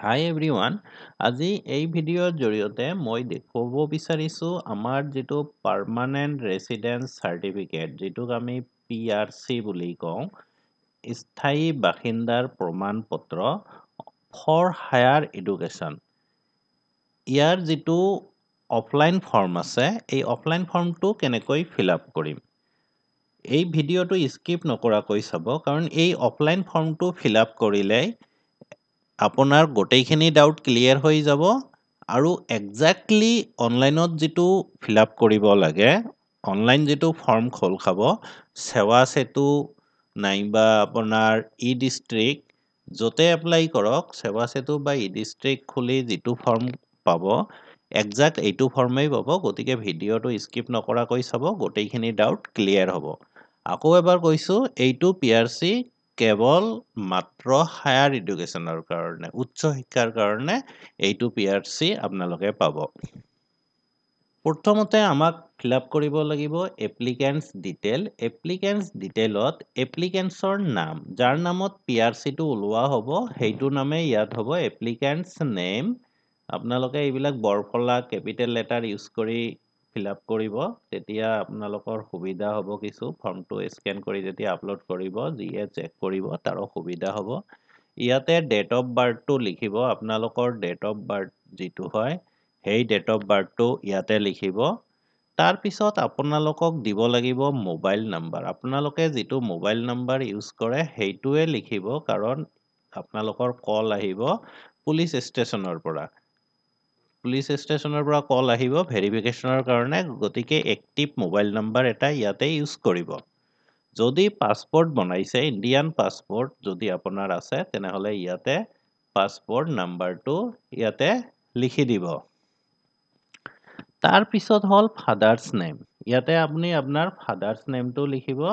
হাই everyone আজি এই ভিডিঅ'ৰ জৰিয়তে মই দেখুৱাব বিচাৰিছোঁ আমাৰ যিটো পাৰ্মানেণ্ট ৰেচিডেন্স চাৰ্টিফিকেট যিটোক আমি PRC বুলি কওঁ স্থায়ী বাসিন্দাৰ প্ৰমাণ পত্ৰ ফৰ হায়াৰ এডুকেশ্যন ইয়াৰ যিটো অফলাইন ফৰ্ম আছে এই অফলাইন ফৰ্মটো কেনেকৈ ফিল আপ কৰিম এই ভিডিঅ'টো স্কিপ নকৰাকৈ চাব কাৰণ এই অফলাইন ফৰ্মটো ফিল আপ কৰিলে আপোনাৰ গোটেইখিনি ডাউট ক্লিয়াৰ হৈ যাব আৰু একজাক্টলি অনলাইনত যিটো ফিল আপ কৰিব লাগে অনলাইন যিটো ফৰ্ম খোল খাব সেৱা সেতু নাইবা আপোনাৰ ডিষ্ট্ৰিক্ট য'তে এপ্লাই কৰক সেৱা সেতু বা ডিষ্ট্ৰিক্ট খুলি যিটো ফৰ্ম পাব একজাক্ট এইটো ফৰ্মেই পাব গতিকে ভিডিঅ'টো স্কিপ নকৰাকৈ চাব গোটেইখিনি ডাউট ক্লিয়াৰ হ'ব আকৌ এবাৰ কৈছোঁ এইটো PRC কেৱল মাত্ৰ হায়াৰ এডুকেশ্যনৰ কাৰণে উচ্চ শিক্ষাৰ কাৰণে এইটো PRC আপোনালোকে পাব প্ৰথমতে আমাক ফিল আপ কৰিব লাগিব এপ্লিকেণ্টছ ডিটেইল এপ্লিকেণ্টছ ডিটেইলত এপ্লিকেণ্টছৰ নাম যাৰ নামত PRCটো ওলোৱা হ'ব সেইটো নামে ইয়াত হ'ব এপ্লিকেণ্টছ নেম আপোনালোকে এইবিলাক বৰফলা কেপিটেল লেটাৰ ইউজ কৰি ফিল আপ কৰিব তেতিয়া আপোনালোকৰ সুবিধা হ'ব কিছু ফৰ্মটো স্কেন কৰি যেতিয়া আপলোড কৰিব যিয়ে চেক কৰিব তাৰো সুবিধা হ'ব ইয়াতে ডেট অফ বাৰ্থটো লিখিব আপোনালোকৰ ডেট অফ বাৰ্থ যিটো হয় সেই ডেট অফ বাৰ্থটো ইয়াতে লিখিব তাৰ পিছত আপোনালোকক দিব লাগিব মোবাইল নাম্বাৰ আপোনালোকে যিটো মোবাইল নাম্বাৰ ইউজ কৰে সেইটোৱে লিখিব কাৰণ আপোনালোকৰ কল আহিব পুলিচ ষ্টেচনৰ পৰা পুলিচ ষ্টেচনৰ পৰা কল আহিব ভেৰিফিকেশ্যনৰ কাৰণে গতিকে এক্টিভ মোবাইল নাম্বাৰ এটা ইয়াতে ইউজ কৰিব যদি পাছপোৰ্ট বনাইছে ইণ্ডিয়ান পাছপোৰ্ট যদি আপোনাৰ আছে তেনেহ'লে ইয়াতে পাছপোৰ্ট নাম্বাৰটো ইয়াতে লিখি দিব তাৰ পিছত হ'ল ফাদাৰ্ছ নেম ইয়াতে আপুনি আপোনাৰ ফাদাৰ্ছ নেমটো লিখিব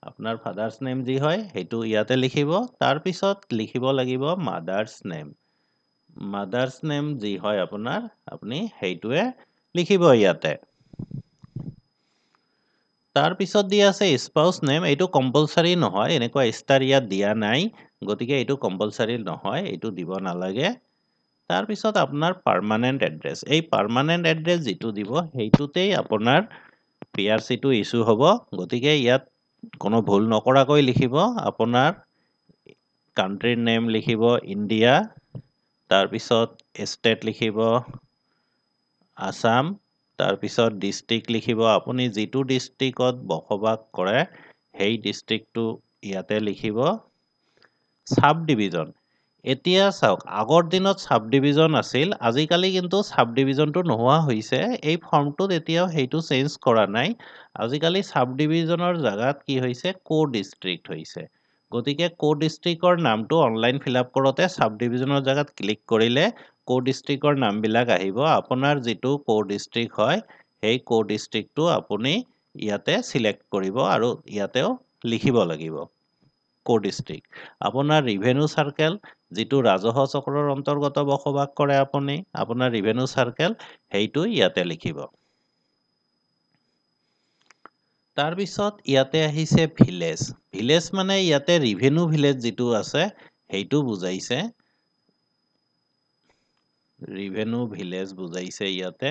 আপোনাৰ ফাদাৰ্ছ নেম যি হয় সেইটো ইয়াতে লিখিব তাৰ পিছত লিখিব লাগিব মাদাৰ্ছ নেম মাদাৰ্ছ নেম যি হয় আপোনাৰ আপুনি সেইটোৱে লিখিব ইয়াতে তাৰ পিছত দিয়া আছে স্পাউছ নেম এইটো কম্পালসাৰী নহয় এনেকুৱা ষ্টাৰ ইয়াত দিয়া নাই গতিকে এইটো কম্পালসাৰী নহয় এইটো দিব নালাগে তাৰ পিছত আপোনাৰ পাৰ্মানেণ্ট এড্ৰেছ এই পাৰ্মানেণ্ট এড্ৰেছ যিটো দিব সেইটোতেই আপোনাৰ PRCটো ইছ্যু হ'ব গতিকে ইয়াত কোনো ভুল নকৰাকৈ লিখিব আপোনাৰ কাণ্ট্ৰিৰ নেম লিখিব ইণ্ডিয়া তাৰপিছত ষ্টেট লিখিব আসাম তাৰপিছত ডিষ্ট্ৰিক্ট লিখিব আপুনি যিটো ডিষ্ট্ৰিক্টত বসবাস কৰে সেই ডিষ্ট্ৰিক্টটো ইয়াতে লিখিব সাব ডিভিজন এতিয়া চাওক আগৰ দিনত সাব ডিভিজন আছিল আজিকালি কিন্তু সাব ডিভিজনটো নোহোৱা হৈছে এই ফৰ্মটোত এতিয়াও সেইটো চেঞ্জ কৰা নাই আজিকালি সাব ডিভিজনৰ জাগাত কি হৈছে কো ডিষ্ট্ৰিক্ট হৈছে গতিকে কো ডিষ্ট্ৰিক্টৰ নামটো অনলাইন ফিল আপ কৰোঁতে সাব ডিভিজনৰ জাগাত ক্লিক কৰিলে কো ডিষ্ট্ৰিক্টৰ নামবিলাক আহিব আপোনাৰ যিটো কো ডিষ্ট্ৰিক্ট হয় সেই কো ডিষ্ট্ৰিক্টটো আপুনি ইয়াতে সিলেক্ট কৰিব আৰু ইয়াতেও লিখিব লাগিব কো ডিষ্ট্ৰিক্ট আপোনাৰ ৰিভেনিউ চাৰ্কেল যিটো ৰাজহ চক্ৰৰ অন্তৰ্গত বসবাস কৰে আপুনি আপোনাৰ ৰিভেনিউ চাৰ্কেল সেইটো ইয়াতে লিখিব তাৰপিছত ইয়াতে আহিছে ভিলেজ ভিলেজ মানে ইয়াতে ৰিভেনিউ ভিলেজ যিটো আছে সেইটো বুজাইছে ৰিভেনিউ ভিলেজ বুজাইছে ইয়াতে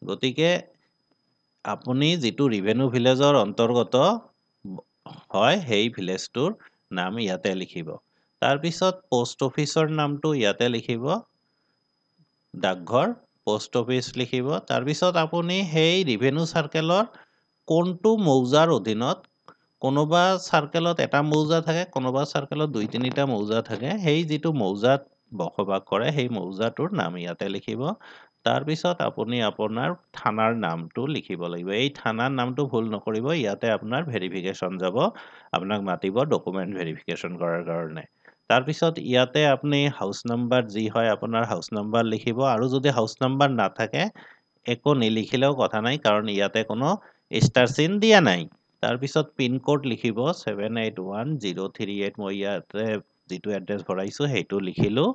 গতিকে আপুনি যিটো ৰিভেনিউ ভিলেজৰ অন্তৰ্গত হয় সেই ভিলেজটোৰ নাম ইয়াতে লিখিব তাৰপিছত পোষ্ট অফিচৰ নামটো ইয়াতে লিখিব ডাকঘৰ পোষ্ট অফিচ লিখিব তাৰপিছত আপুনি সেই ৰিভেনিউ চাৰ্কেলৰ কোনটো মৌজাৰ অধীনত কোনোবা চাৰ্কেলত এটা মৌজা থাকে কোনোবা চাৰ্কেলত দুই তিনিটা মৌজা থাকে সেই যিটো মৌজাত বসবাস কৰে সেই মৌজাটোৰ নাম ইয়াতে লিখিব তাৰপিছত আপুনি আপোনাৰ থানাৰ নামটো লিখিব লাগিব এই থানাৰ নামটো ভুল নকৰিব ইয়াতে আপোনাৰ ভেৰিফিকেশ্যন যাব আপোনাক মাতিব ডকুমেণ্ট ভেৰিফিকেশ্যন কৰাৰ কাৰণে তাৰপিছত ইয়াতে আপুনি হাউচ নাম্বাৰ যি হয় আপোনাৰ হাউচ নাম্বাৰ লিখিব আৰু যদি হাউচ নাম্বাৰ নাথাকে একো নিলিখিলেও কথা নাই কাৰণ ইয়াতে কোনো ষ্টাৰ চিন দিয়া নাই তাৰপিছত পিনক'ড লিখিব 781038 মই ইয়াতে যিটো এড্ৰেছ ভৰাইছোঁ সেইটো লিখিলোঁ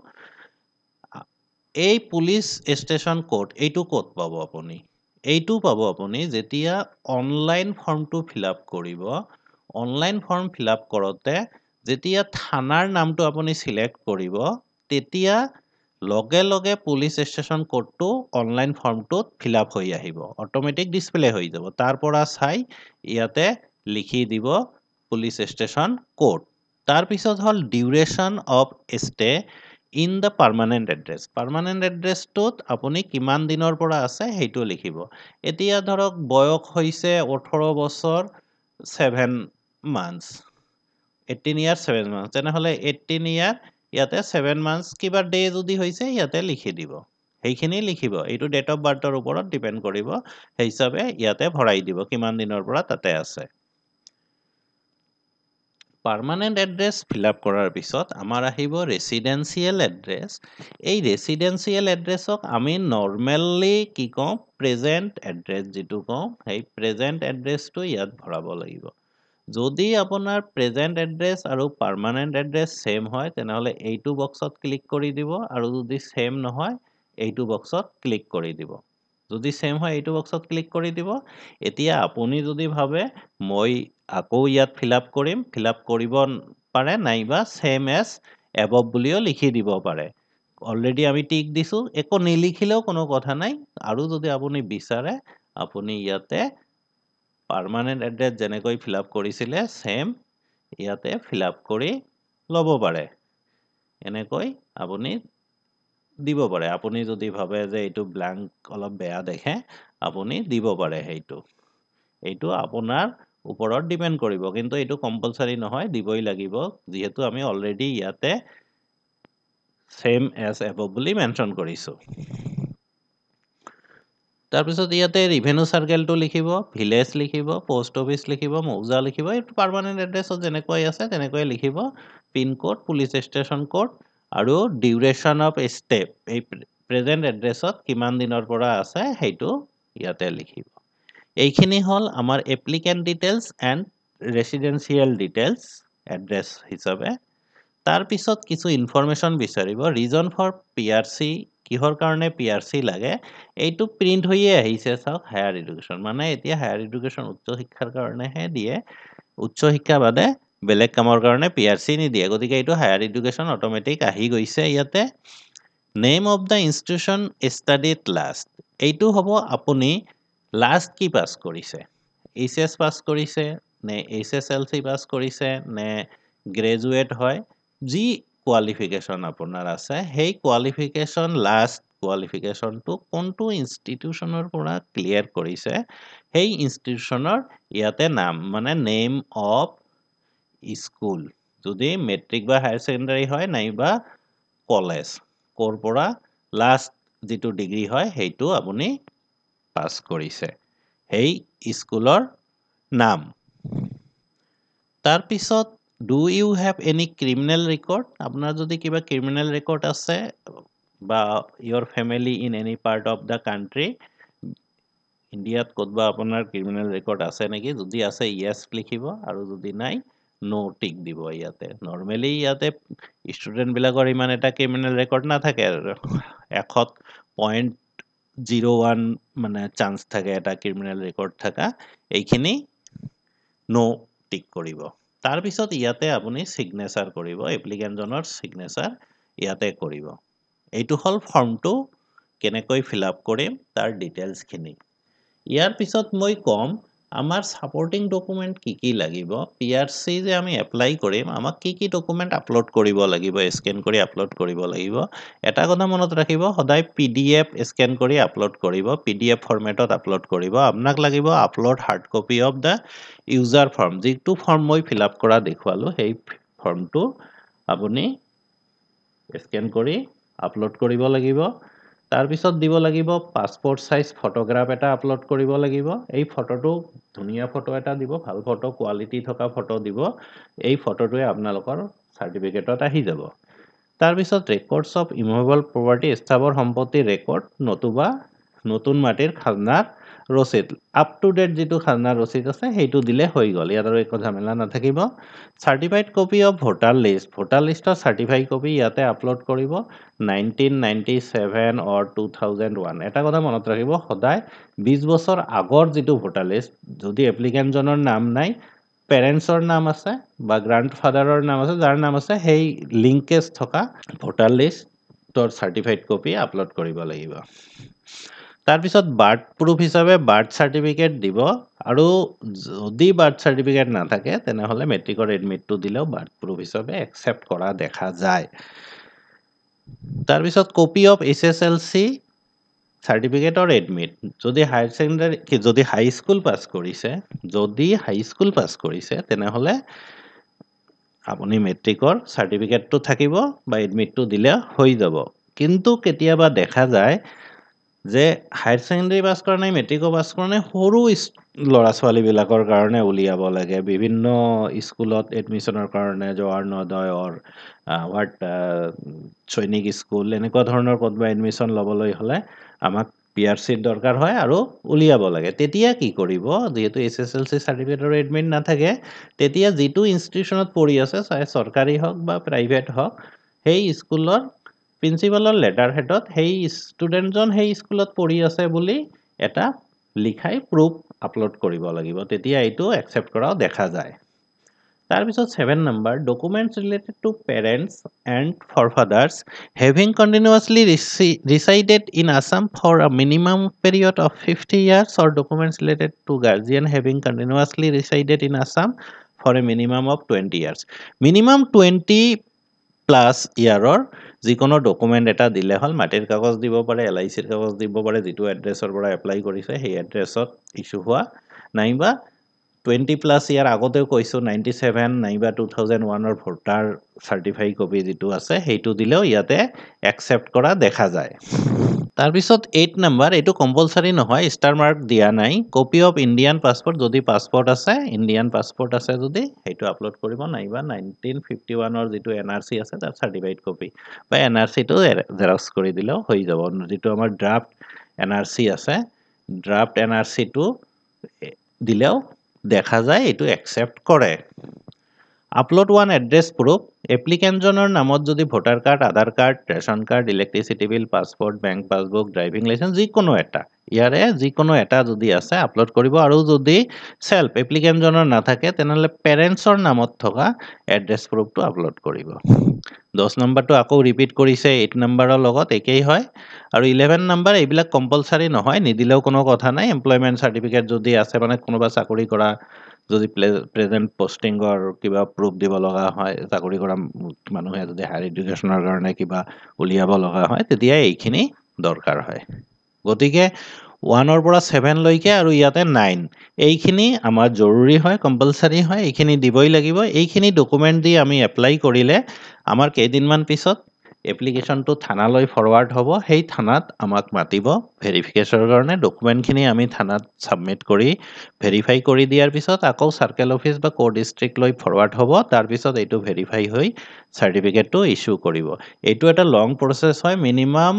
এই পুলিচ ষ্টেচন কোড এইটো ক'ত পাব আপুনি এইটো পাব আপুনি যেতিয়া অনলাইন ফৰ্মটো ফিল আপ কৰিব অনলাইন ফৰ্ম ফিল আপ কৰোঁতে যেতিয়া থানাৰ নামটো আপুনি চিলেক্ট কৰিব তেতিয়া লগে লগে পুলিচ ষ্টেচন কোডটো অনলাইন ফৰ্মটোত ফিল আপ হৈ আহিব অট'মেটিক ডিসপ্লে হৈ যাব তাৰ পৰা চাই ইয়াতে লিখি দিব পুলিচ ষ্টেচন কোড তাৰ পিছত হল duration of stay in the permanent এড্ৰেছটোত আপুনি কিমান দিনৰ পৰা আছে সেইটো লিখিব এতিয়া ধৰক বয়স হৈছে 18 বছৰ 7 মান্থস 18 ইয়াৰ 7 মান্থস তেনেহলে 18 ইয়াৰ ইয়াতে 7 মান্থস কিবা ডে যদি হৈছে ইয়াতে লিখি দিব সেইখিনি লিখিব এইটো ডেট অফ বাৰ্থৰ ওপৰত ডিপেন্ড কৰিব সেই হিচাপে ইয়াতে ভৰাই দিব কিমান দিনৰ পৰা তাতে আছে পাৰ্মানেণ্ট এড্ৰেছ ফিল আপ কৰাৰ পিছত আমাৰ আহিব ৰেচিডেন্সিয়েল এড্ৰেছ এই ৰেচিডেন্সিয়েল এড্ৰেছক আমি নৰ্মেলি কি কওঁ প্ৰেজেন্ট এড্ৰেছ যিটো কওঁ সেই প্ৰেজেন্ট এড্ৰেছটো ইয়াত ভৰাব লাগিব যদি আপোনাৰ প্ৰেজেন্ট এড্ৰেছ আৰু পাৰ্মানেন্ট এড্ৰেছ সেম হয় তেনেহলে এইটো বক্সত ক্লিক কৰি দিব আৰু যদি সেম নহয় এইটো বক্সত ক্লিক কৰি দিব যদি সেম হয় এইটো বক্সত ক্লিক কৰি দিব এতিয়া আপুনি যদি ভাবে মই আকৌ ইয়াত ফিল আপ কৰিম ফিল আপ কৰিব পাৰে নাইবা সেম এজ এবভ বুলিও লিখি দিব পাৰে অলৰেডি আমি টিক দিছো একো নিলিখিলেও কোনো কথা নাই আৰু যদি আপুনি বিচাৰে আপুনি ইয়াতে পাৰ্মানেন্ট এড্ৰেছ যেনেকৈ ফিল আপ কৰিছিলে সেম ইয়াতে ফিল আপ কৰি ল'ব পাৰে এনেকৈ আপুনি দিব পাৰে আপুনি যদি ভাবে যে এইটো ব্ল্যাঙ্ক অলপ বেয়া দেখে আপুনি দিব পাৰে এইটো আপোনাৰ ওপৰত ডিপেন্ড কৰিব কিন্তু এইটো কম্পালসৰি নহয় দিবই লাগিব যেহেতু আমি অলৰেডি ইয়াতে সেম এজ এবভ বুলি মেনশন কৰিছো তাৰপিছত ইয়াতে ৰিভেনিউ সাৰ্কেলটো লিখিব ভিলেজ লিখিব পোষ্ট অফিচ লিখিব মৌজা লিখিব এইটো পাৰ্মানেন্ট এড্ৰেছত যেনেকৈ আছে তেনেকৈ লিখিব pin code police station code আৰু ডিউৰেশ্যন অফ ষ্টে এই প্ৰেজেন্ট এড্ৰেছত কিমান দিনৰ পৰা আছে সেইটো ইয়াতে লিখিব এইখিনি হল আমাৰ applicant details and residential details address হিচাপে তাৰ পিছত কিছু ইনফৰমেশন বিচাৰিব ৰিজন ফৰ পিআৰসি কিহৰ কাৰণে পিআৰসি লাগে এইটো প্ৰিন্ট হৈয়ে আহিছে চাওক হায়াৰ এডুকেশ্যন মানে এতিয়া হায়াৰ এডুকেশ্যন উচ্চ শিক্ষাৰ কাৰণেহে দিয়ে উচ্চ শিক্ষা বাদে বেলেগ কামৰ কাৰণে পিআৰসি নিদিয়ে গতিকে এইটো হায়াৰ এডুকেশ্যন অট'মেটিক আহি গৈছে ইয়াতে name of the institution studied last এইটো হ'ব আপুনি লাষ্ট কি পাছ কৰিছে এইচএছ পাছ কৰিছে নে এইচএছএলচি পাছ কৰিছে নে গ্ৰেজুৱেট হয় যি কোৱালিফিকেশ্যন আপোনাৰ আছে সেই কোৱালিফিকেশ্যন লাষ্ট কোৱালিফিকেশ্যনটো কোনটো ইনষ্টিটিউশ্যনৰ পৰা ক্লিয়াৰ কৰিছে সেই ইনষ্টিটিউশ্যনৰ ইয়াতে নাম মানে নেম অফ স্কুল যদি মেট্ৰিক বা হায়াৰ ছেকেণ্ডাৰী হয় নাইবা কলেজ ক'ৰ পৰা লাষ্ট যিটো ডিগ্ৰী হয় সেইটো আপুনি পাছ কৰিছে সেই স্কুলৰ নাম তাৰপিছত do you have any criminal record আপোনাৰ যদি কিবা ক্ৰিমিনেল ৰেকৰ্ড আছে বা your family in any part of the country ইণ্ডিয়াত ক'তবা আপোনাৰ ক্ৰিমিনেল ৰেকৰ্ড আছে নেকি যদি আছে ইয়েছ লিখিব আৰু যদি নাই নো টিক দিব ইয়াতে নৰ্মেলি ইয়াতে ষ্টুডেণ্টবিলাকৰ ইমান এটা ক্ৰিমিনেল ৰেকৰ্ড নাথাকে 100.01 মানে চান্স থাকে এটা ক্ৰিমিনেল ৰেকৰ্ড থকা এইখিনি নো টিক কৰিব তাৰপিছত ইয়াতে আপুনি সিগনেচাৰ কৰিব এপ্লিকেণ্টজনৰ সিগনেচাৰ ইয়াতে কৰিব এইটো হল ফৰ্মটো কেনেকৈ ফিল আপ কৰিম তাৰ ডিটেইলছখিনি ইয়াৰ পিছত মই কম আমাৰ সাপোৰ্টিং ডকুমেন্ট কি লাগিব পিআৰসি যে আমি এপ্লাই কৰিম আমাক কি ডকুমেন্ট আপলোড কৰিব লাগিব স্ক্যান কৰি আপলোড কৰিব লাগিব এটা কথা মনত ৰাখিব সদায় পিডিএফ স্ক্যান কৰি আপলোড কৰিব পিডিএফ ফৰমেটত আপলোড কৰিব আপোনাক লাগিব upload hard copy of the user form যিটো ফৰ্ম মই ফিল আপ কৰা দেখুৱালো সেই ফৰ্মটো আপুনি স্ক্যান কৰি আপলোড কৰিব লাগিব তাৰ পিছত দিব লাগিব পাসপোৰ্ট সাইজ ফটোগ্ৰাফ এটা আপলোড কৰিব লাগিব এই ফটোটো ধুনিয়া ফটো এটা দিব ভাল ফটো কোৱালিটি থকা ফটো দিব এই ফটোটোৱে আপোনালোকৰ সাৰ্টিফিকেটত আহি যাব তাৰ পিছত ৰেকৰ্ডছ অফ ইমুভেবল প্ৰপাৰ্টি স্থাবৰ সম্পত্তি ৰেকৰ্ড নতুবা নতুন মাটিৰ খাজনাৰ ৰচিদ আপ টু ডেট যিটো খাজনাৰ ৰচিদ আছে সেইটো দিলে হৈ গ'ল ইয়াত আৰু একো ঝামেলা নাথাকিব সাৰ্টিফাইড কপি অফ ভোটাৰ লিষ্টৰ সাৰ্টিফাইড কপি ইয়াতে আপলোড কৰিব 1997 অৰ 2001 এটা কথা মনত ৰাখিব সদায় 20 বছৰ আগৰ যিটো ভোটাৰ লিষ্ট যদি এপ্লিকেণ্টজনৰ নাম নাই পেৰেণ্টছৰ নাম আছে বা গ্ৰাণ্ডফাদাৰৰ নাম আছে যাৰ নাম আছে সেই লিংকেজ থকা ভোটাৰ লিষ্ট তোৰ চাৰ্টিফাইড কপি আপলোড কৰিব লাগিব তাৰপিছত বাৰ্থ প্ৰুফ হিচাপে বাৰ্থ চাৰ্টিফিকেট দিব আৰু যদি বাৰ্থ চাৰ্টিফিকেট নাথাকে তেনেহ'লে মেট্ৰিকৰ এডমিটটো দিলেও বাৰ্থ প্ৰুফ হিচাপে একচেপ্ট কৰা দেখা যায় তাৰপিছত copy of SSLC certificate or admit যদি হায়াৰ ছেকেণ্ডাৰী যদি হাই স্কুল পাছ কৰিছে তেনেহ'লে আপুনি মেট্ৰিকৰ চাৰ্টিফিকেটটো থাকিব বা এডমিটটো দিলে হৈ যাব কিন্তু কেতিয়াবা দেখা যায় যে হায়াৰ ছেকেণ্ডাৰী পাছ কৰা নাই মেট্ৰিকো পাছ কৰা নাই সৰু ল'ৰা ছোৱালীবিলাকৰ কাৰণে উলিয়াব লাগে বিভিন্ন স্কুলত এডমিশ্যনৰ কাৰণে জৱাহৰ নৱোদয়ৰ সৈনিক স্কুল এনেকুৱা ধৰণৰ ক'ৰবাত এডমিশ্যন ল'বলৈ হ'লে আমাক PRCৰ দৰকাৰ হয় আৰু উলিয়াব লাগে তেতিয়া কি কৰিব যিহেতু SSLC চাৰ্টিফিকেটৰ এডমিট নাথাকে তেতিয়া যিটো ইনষ্টিটিউচনত পঢ়ি আছে চাই চৰকাৰী হওক বা প্ৰাইভেট হওক সেই স্কুলৰ প্ৰিন্সিপালৰ লেটাৰ হেডত সেই ষ্টুডেণ্টজন সেই স্কুলত পঢ়ি আছে বুলি এটা লিখাই প্ৰুফ আপলোড কৰিব লাগিব তেতিয়া এইটো একচেপ্ট কৰাও দেখা যায় তাৰপিছত 7 নম্বৰ documents related to parents and forefathers having continuously resided in Assam for a minimum period of 50 years or documents related to guardian having continuously resided in Assam for a minimum of 20 years minimum 20 plus ইয়াৰৰ যিকোনো document এটা দিলে হ'ল মাটিৰ কাগজ দিব পাৰে LICৰ কাগজ দিব পাৰে যিটো এড্ৰেছৰ পৰা এপ্লাই কৰিছে সেই এড্ৰেছত ইছ্যু হোৱা নাইবা 20 প্লাছ ইয়াৰ আগতেও কৈছোঁ 97 নাইবা 2001ৰ ভোটাৰ চাৰ্টিফাইড কপি যিটো আছে সেইটো দিলেও ইয়াতে একচেপ্ট কৰা দেখা যায় তাৰপিছত 8 নম্বৰ এইটো কম্পালসাৰী নহয় ষ্টাৰ মাৰ্ক দিয়া নাই কপি অফ ইণ্ডিয়ান পাছপৰ্ট যদি পাছপৰ্ট আছে ইণ্ডিয়ান পাছপৰ্ট আছে যদি সেইটো আপলোড কৰিব নাইবা 1951ৰ যিটো NRC আছে তাৰ চাৰ্টিফাইড কপি বা NRCটো জেৰক্স কৰি দিলেও হৈ যাব যিটো আমাৰ ড্ৰাফট NRC আছে ড্ৰাফট NRCটো দিলেও দেখা যায় এইটো একচেপ্ট কৰে আপলোড ওৱান এড্ৰেছ প্ৰুফ এপ্লিকেণ্টজনৰ নামত যদি voter card Aadhaar card ration card electricity bill passport bank passbook driving licence যিকোনো এটা ইয়াৰে যিকোনো এটা যদি আছে আপলোড কৰিব আৰু যদি সেলফ এপ্লিকেণ্টজনৰ নাথাকে তেনেহ'লে পেৰেণ্টছৰ নামত থকা এড্ৰেছ প্ৰুফটো আপলোড কৰিব 10 নম্বৰটো আকৌ ৰিপিট কৰিছে 8 নম্বৰৰ লগত একেই হয় আৰু 11 নম্বৰ এইবিলাক কম্পালসাৰী নহয় নিদিলেও কোনো কথা নাই এমপ্লয়মেণ্ট চাৰ্টিফিকেট যদি আছে মানে কোনোবা চাকৰি কৰা যদি প্ৰেজেন্ট পোষ্টিংৰ কিবা প্ৰুফ দিব লগা হয় চাকৰি কৰা মানুহে যদি হায়াৰ এডুকেশ্যনৰ কাৰণে কিবা উলিয়াব লগা হয় তেতিয়া এইখিনি দৰকাৰ হয় গতিকে 1ৰ পৰা 7 লৈকে আৰু ইয়াতে 9 এইখিনি আমাৰ জৰুৰী হয় কম্পালসাৰী হয় এইখিনি দিবই লাগিব এইখিনি ডকুমেণ্ট দি আমি এপ্লাই কৰিলে আমাৰ কেইদিনমান পিছত এপ্লিকেশ্যনটো থানালৈ ফৰৱাৰ্ড হ'ব সেই থানাত আমাক মাতিব ভেৰিফিকেশ্যনৰ কাৰণে ডকুমেণ্টখিনি আমি থানাত ছাবমিট কৰি ভেৰিফাই কৰি দিয়াৰ পিছত আকৌ চাৰ্কেল অফিচ বা কো ডিষ্ট্ৰিক্টলৈ ফৰৱাৰ্ড হ'ব তাৰপিছত এইটো ভেৰিফাই হৈ চাৰ্টিফিকেটটো ইছ্যু কৰিব এইটো এটা লং প্ৰচেছ হয় minimum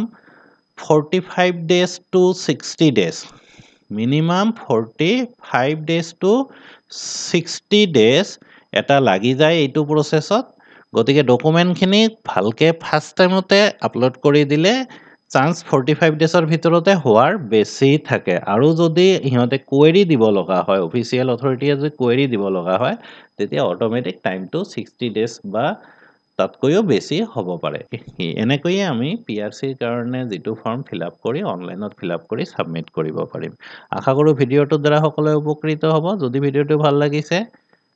45 days to 60 days minimum 45 days to 60 days এটা লাগি যায় এইটো প্ৰচেছত গতিকে ডকুমেণ্টখিনি ভালকে ফাৰ্ষ্ট টাইমতে আপলোড কৰি দিলে চান্স 45 ডেজৰ ভিতৰতে হোৱাৰ বেছি থাকে আৰু যদি ইহঁতে কোৱেৰি দিব লগা হয় অফিচিয়েল অথৰিটিয়ে যদি কোৱেৰি দিব লগা হয় তেতিয়া অট'মেটিক টাইমটো 60 ডেজ বা তাতকৈও বেছি হ'ব পাৰে এনেকৈয়ে আমি PRCৰ কাৰণে যিটো ফৰ্ম ফিল আপ কৰি অনলাইনত ফিল আপ কৰি ছাবমিট কৰিব পাৰিম আশা কৰোঁ ভিডিঅ'টোৰ দ্বাৰা সকলোৱে উপকৃত হ'ব যদি ভিডিঅ'টো ভাল লাগিছে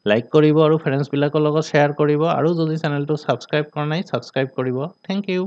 লাইক কৰিব আৰু ফ্ৰেণ্ডছবিলাকৰ লগত শ্বেয়াৰ কৰিব আৰু যদি চেনেলটো ছাবস্ক্ৰাইব কৰা নাই ছাবস্ক্ৰাইব কৰিব থেংক ইউ